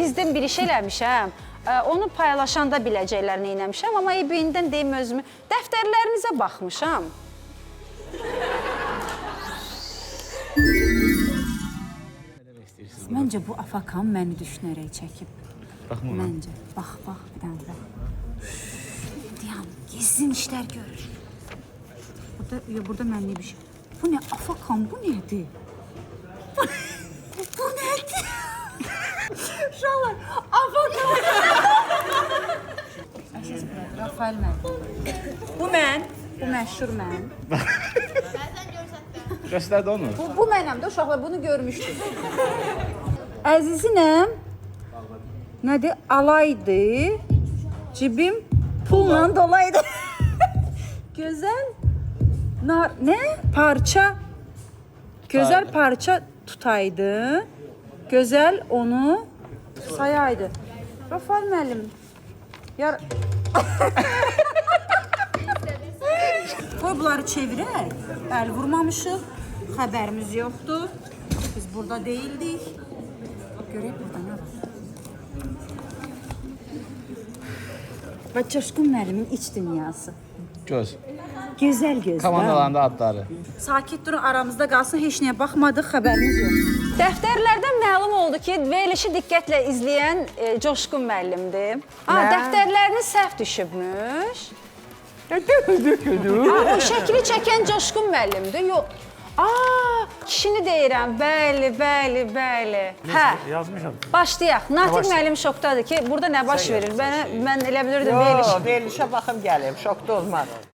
gizlin bir iş eləmişəm. Onu paylaşanda biləcəklərini eləmişəm, amma ebindən deyim özümü. Dəftərlərinizə baxmışam. Məncə bu afakan məni düşünərək çəkib. Baxma ona. Məncə. Bax, bir dənə bax. Deyəm, gizlin işlər görür. Burada mənlik bir şey. Bu nə? Afakan, bu nədir? Bu nədir? Uşaqlar, afakan. Əsas bırak, Rafael mən. Bu mən. Bu məşhur mən. Göstərdi onu. Bu mənəm də uşaqlar, bunu görmüşdük. Əzizinəm, nədir? Alaydı, cibim pulla dolaydı. Gözəl, nə? Parça, gözəl parça tutaydı. Gözəl onu sayaydı. Rafael müəllim, qoy bunları çevirək. Əl vurmamışıq, xəbərimiz yoxdur. Biz burada deyildik. Görək burada nə var. Və Coşqun müəllimin iç dünyası. Göz. Gözəl göz. Komandalarında adları. Sakit durun, aramızda qalsın, heç nəyə baxmadıq, xəbərimiz yoxdur. Dəftərlərdən məlum oldu ki, verilişi diqqətlə izləyən Coşqun müəllimdir. Dəftərlərini səhv düşübmüş. O şəkli çəkən Coşqun müəllimdir. Yox. Kişini deyirəm. Bəli. Hə. Yazmışam. Başlayaq. Natiq müəllim şokdadır ki, burada nə baş verir? Mən elə bilirdim veriliş. Verilişə baxım gəlim, şokda olmaz.